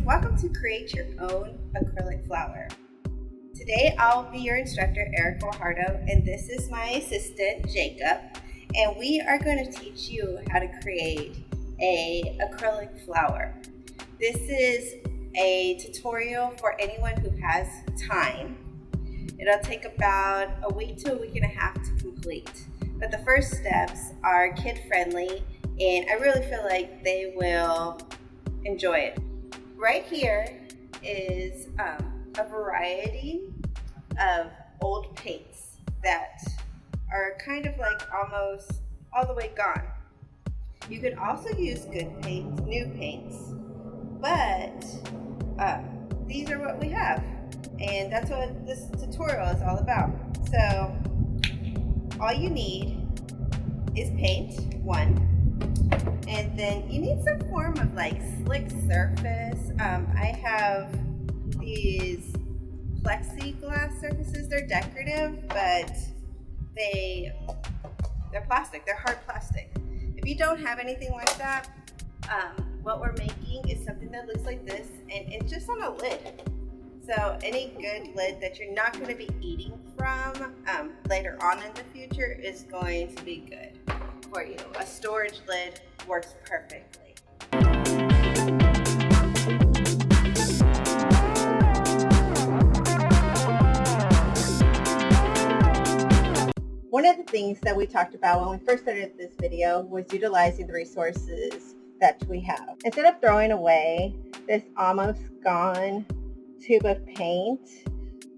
welcome to Create Your Own Acrylic Flower. Today I'll be your instructor, Erica Guajardo, and this is my assistant, Jacob, and we are going to teach you how to create a acrylic flower. This is a tutorial for anyone who has time. It'll take about a week to a week and a half to complete, but the first steps are kid-friendly, and I really feel like they will enjoy it. Right here is a variety of old paints that are kind of like almost all the way gone. You can also use good paints, new paints, but these are what we have, and that's what this tutorial is all about. So all you need is paint, one, and then you need some form of like slick surface. I have these plexiglass surfaces. They're decorative, but they're plastic. They're hard plastic. If you don't have anything like that, what we're making is something that looks like this, and it's just on a lid. So any good lid that you're not going to be eating from later on in the future is going to be good for you. A storage lid works perfectly. One of the things that we talked about when we first started this video was utilizing the resources that we have. Instead of throwing away this almost gone tube of paint,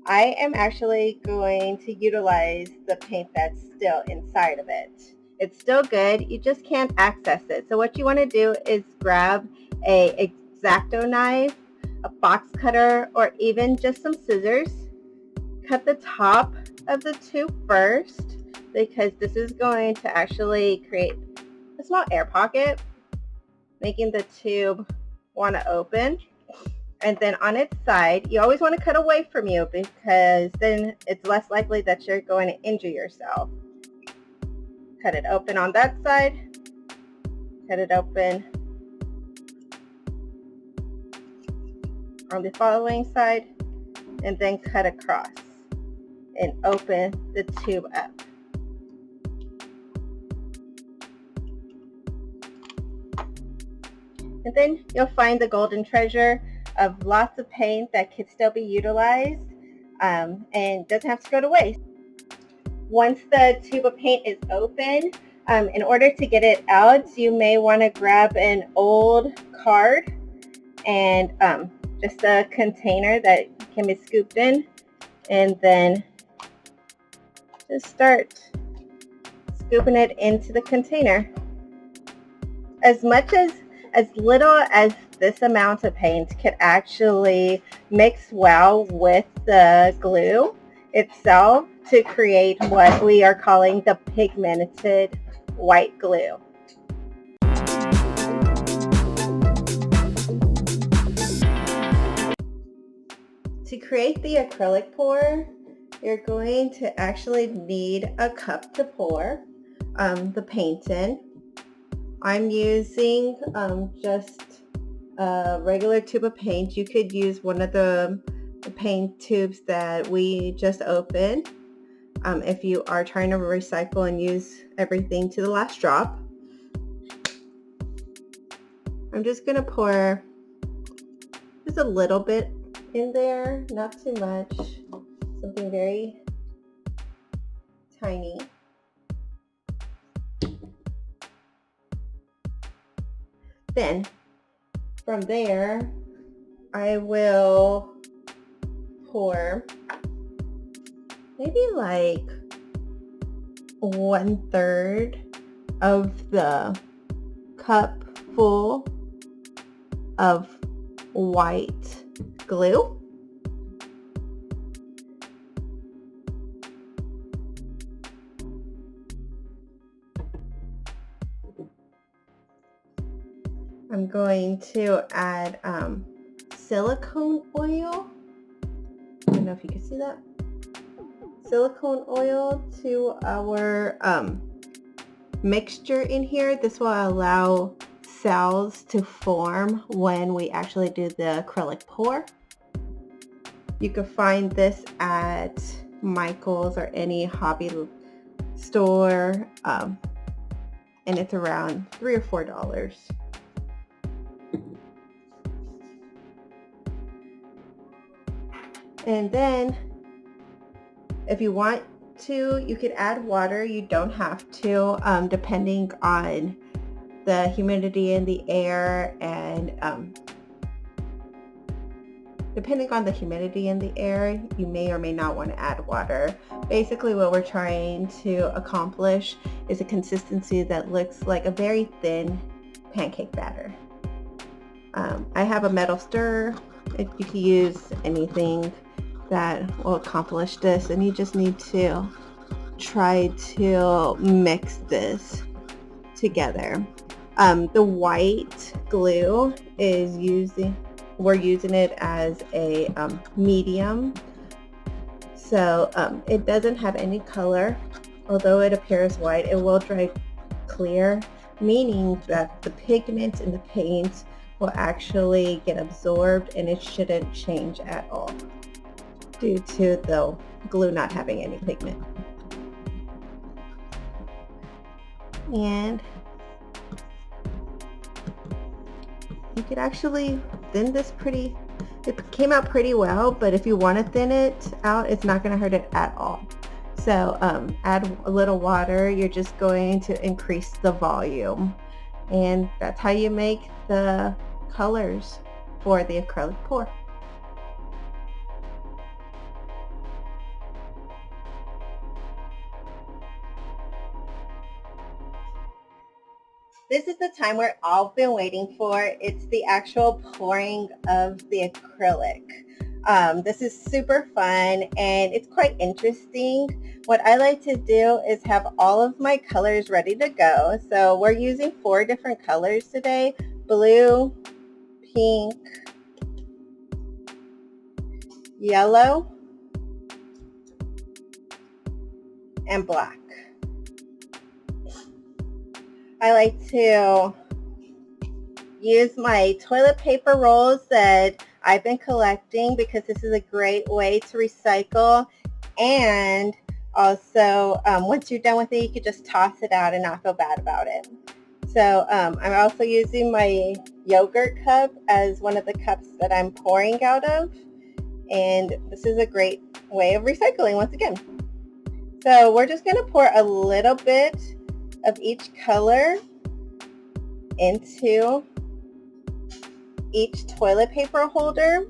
I am actually going to utilize the paint that's still inside of it. It's still good, you just can't access it. So what you want to do is grab a X-Acto knife, a box cutter, or even just some scissors. Cut the top of the tube first, because this is going to actually create a small air pocket, making the tube want to open. And then on its side, you always want to cut away from you, because then it's less likely that you're going to injure yourself. Cut it open on that side, cut it open on the following side, and then cut across and open the tube up. And then you'll find the golden treasure of lots of paint that can still be utilized and doesn't have to go to waste. Once the tube of paint is open, in order to get it out, you may want to grab an old card and just a container that can be scooped in, and then just start scooping it into the container. As little as this amount of paint could actually mix well with the glue itself to create what we are calling the pigmented white glue. To create the acrylic pour, you're going to actually need a cup to pour the paint in. I'm using just a regular tube of paint. You could use one of the paint tubes that we just opened if you are trying to recycle and use everything to the last drop. I'm just going to pour just a little bit in there, not too much, something very tiny. Then from there, I will pour maybe like 1/3 of the cup full of white glue. I'm going to add silicone oil. I don't know if you can see that. Silicone oil to our mixture in here. This will allow cells to form when we actually do the acrylic pour. You can find this at Michael's or any hobby store, and it's around $3 or $4. And then if you want to, you could add water. You don't have to, depending on the humidity in the air and depending on the humidity in the air, you may or may not want to add water. Basically what we're trying to accomplish is a consistency that looks like a very thin pancake batter. I have a metal stirrer. You can use anything that will accomplish this, and you just need to try to mix this together. The white glue we're using it as a medium, so it doesn't have any color. Although it appears white, it will dry clear, meaning that the pigment in the paint will actually get absorbed and it shouldn't change at all due to the glue not having any pigment. And you could actually thin this it came out pretty well, but if you want to thin it out, it's not going to hurt it at all. So add a little water. You're just going to increase the volume, and that's how you make the colors for the acrylic pour. This is the time we're all been waiting for. It's the actual pouring of the acrylic. This is super fun and it's quite interesting. What I like to do is have all of my colors ready to go. So we're using 4 different colors today: blue, pink, yellow, and black. I like to use my toilet paper rolls that I've been collecting because this is a great way to recycle, and also once you're done with it, you can just toss it out and not feel bad about it. So I'm also using my yogurt cup as one of the cups that I'm pouring out of, and this is a great way of recycling once again. So we're just going to pour a little bit of each color into each toilet paper holder.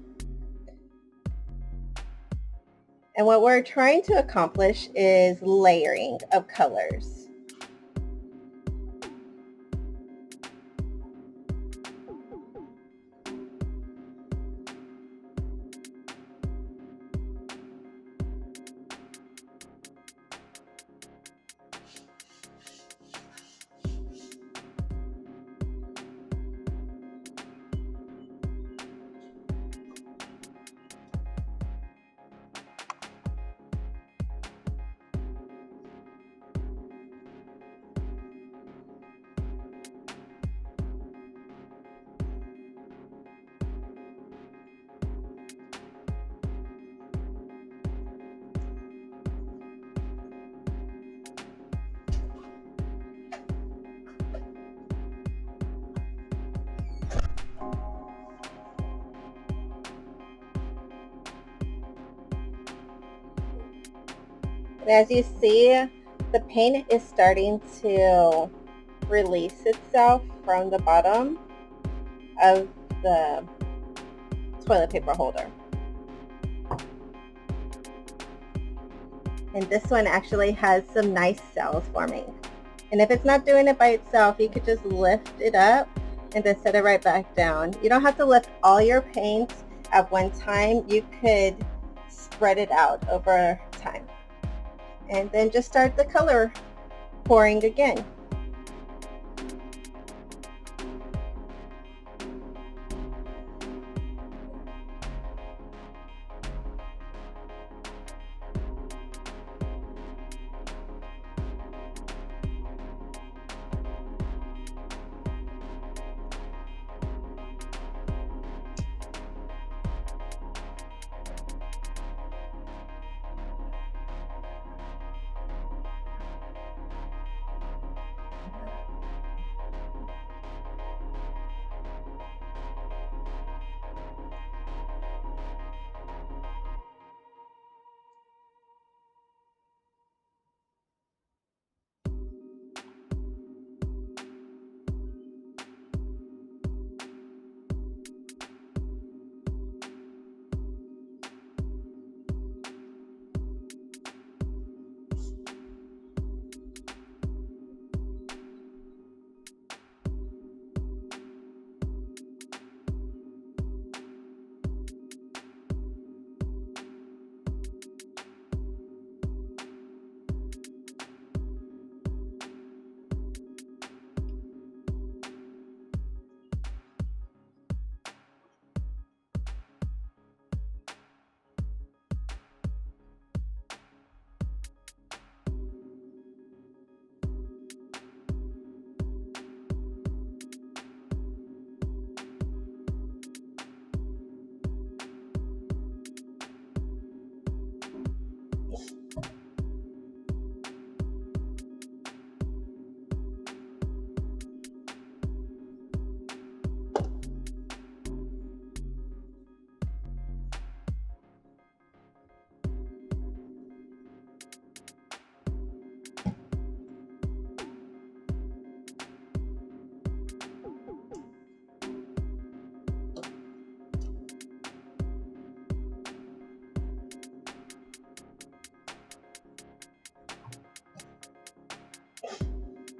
And what we're trying to accomplish is layering of colors. And as you see, the paint is starting to release itself from the bottom of the toilet paper holder. And this one actually has some nice cells forming. And if it's not doing it by itself, you could just lift it up and then set it right back down. You don't have to lift all your paint at one time. You could spread it out over time. And then just start the color pouring again.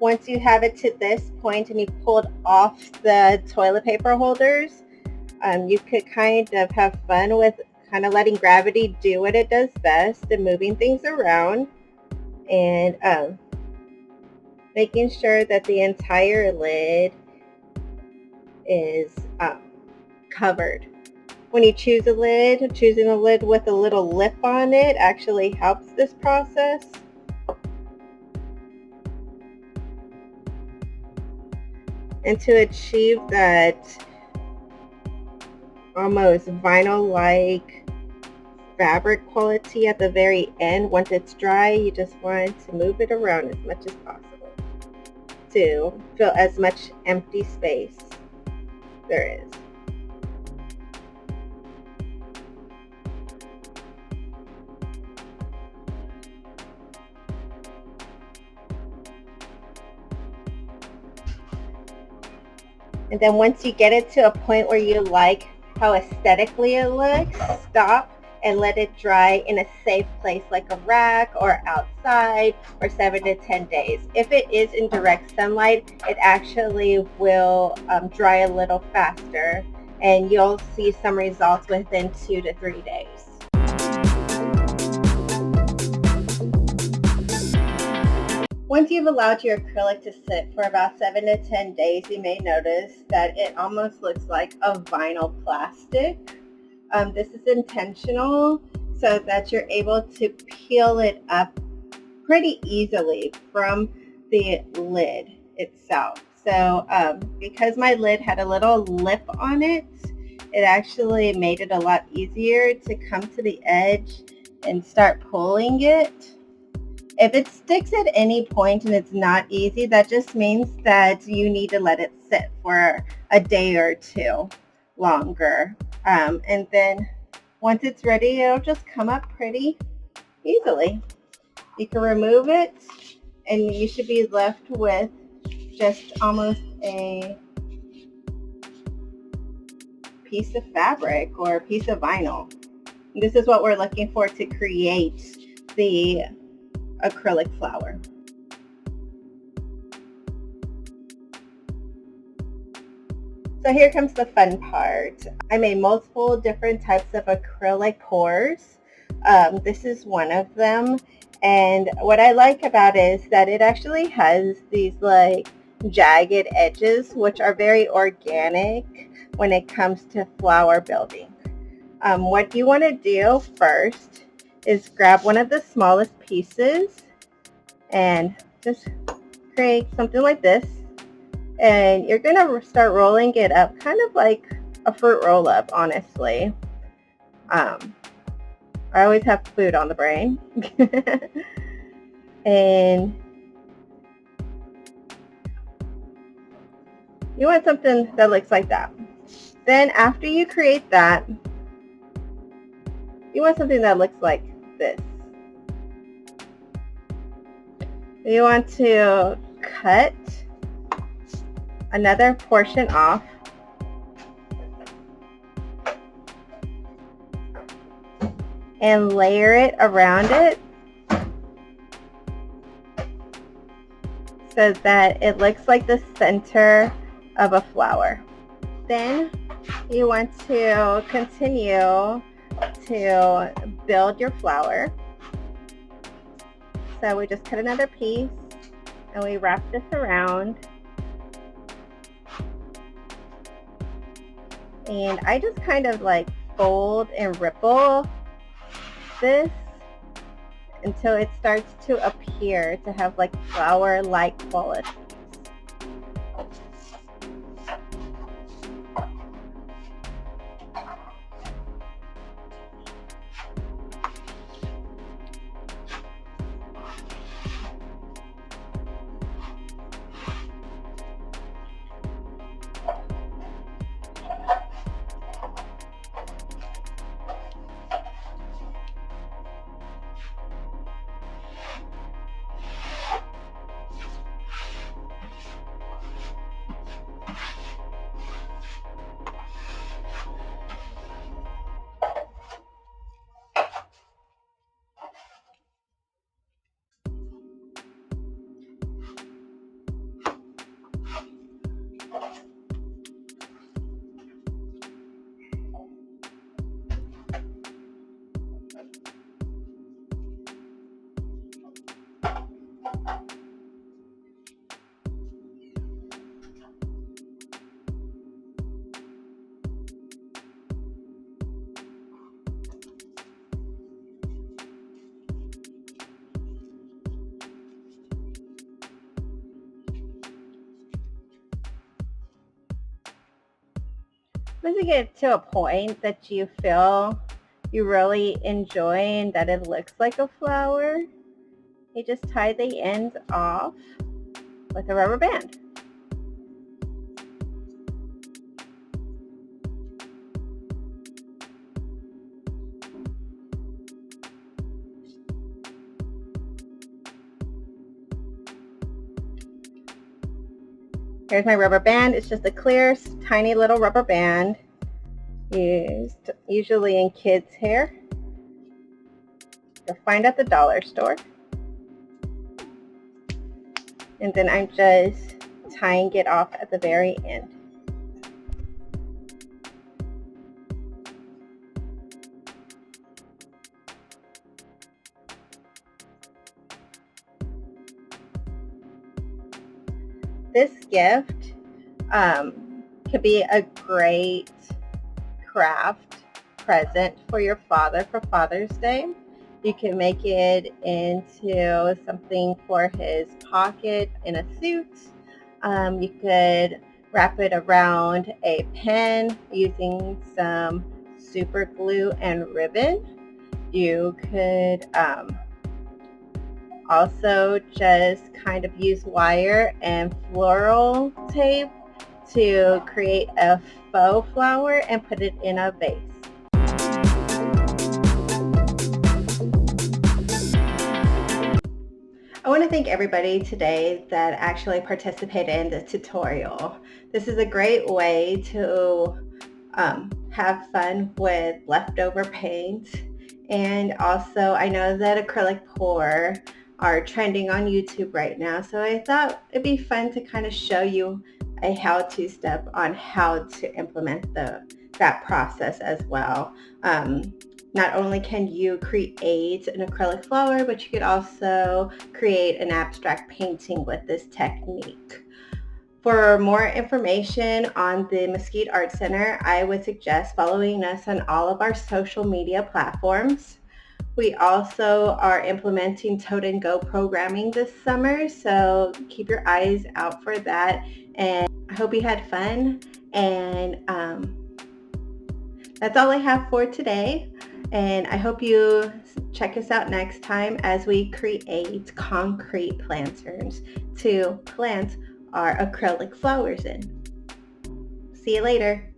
Once you have it to this point and you pulled off the toilet paper holders, you could kind of have fun with kind of letting gravity do what it does best and moving things around, and making sure that the entire lid is covered. When you choose a lid, choosing a lid with a little lip on it actually helps this process. And to achieve that almost vinyl-like fabric quality at the very end, once it's dry, you just want to move it around as much as possible to fill as much empty space there is. And then once you get it to a point where you like how aesthetically it looks, stop and let it dry in a safe place like a rack or outside for 7 to 10 days. If it is in direct sunlight, it actually will dry a little faster, and you'll see some results within 2 to 3 days. Once you've allowed your acrylic to sit for about 7 to 10 days, you may notice that it almost looks like a vinyl plastic. This is intentional so that you're able to peel it up pretty easily from the lid itself. So because my lid had a little lip on it, it actually made it a lot easier to come to the edge and start pulling it. If it sticks at any point and it's not easy, that just means that you need to let it sit for a day or two longer. And then once it's ready, it'll just come up pretty easily. You can remove it and you should be left with just almost a piece of fabric or a piece of vinyl. And this is what we're looking for to create the acrylic flower. So here comes the fun part. I made multiple different types of acrylic pours. This is one of them, and what I like about it is that it actually has these like jagged edges, which are very organic when it comes to flower building. What you want to do first is grab one of the smallest pieces and just create something like this, and you're going to start rolling it up kind of like a fruit roll up, honestly. I always have food on the brain. And you want something that looks like that. Then after you create that, you want something that looks like this. You want to cut another portion off and layer it around it so that it looks like the center of a flower. Then you want to continue to build your flower. So we just cut another piece and we wrap this around. And I just kind of like fold and ripple this until it starts to appear to have like flower-like qualities. Once you get to a point that you feel you really enjoy and that it looks like a flower, you just tie the ends off with a rubber band. Here's my rubber band. It's just a clear, tiny little rubber band used usually in kids' hair. You'll find at the dollar store. And then I'm just tying it off at the very end. This gift could be a great craft present for your father for Father's Day. You can make it into something for his pocket in a suit. You could wrap it around a pen using some super glue and ribbon. You could also just kind of use wire and floral tape to create a faux flower and put it in a vase. I want to thank everybody today that actually participated in the tutorial. This is a great way to have fun with leftover paint. And also, I know that acrylic pour are trending on YouTube right now, so I thought it'd be fun to kind of show you a how-to step on how to implement that process as well. Not only can you create an acrylic flower, but you could also create an abstract painting with this technique. For more information on the Mesquite Arts Center, I would suggest following us on all of our social media platforms. We also are implementing Tote and Go programming this summer, so keep your eyes out for that. And I hope you had fun. And that's all I have for today. And I hope you check us out next time as we create concrete planters to plant our acrylic flowers in. See you later.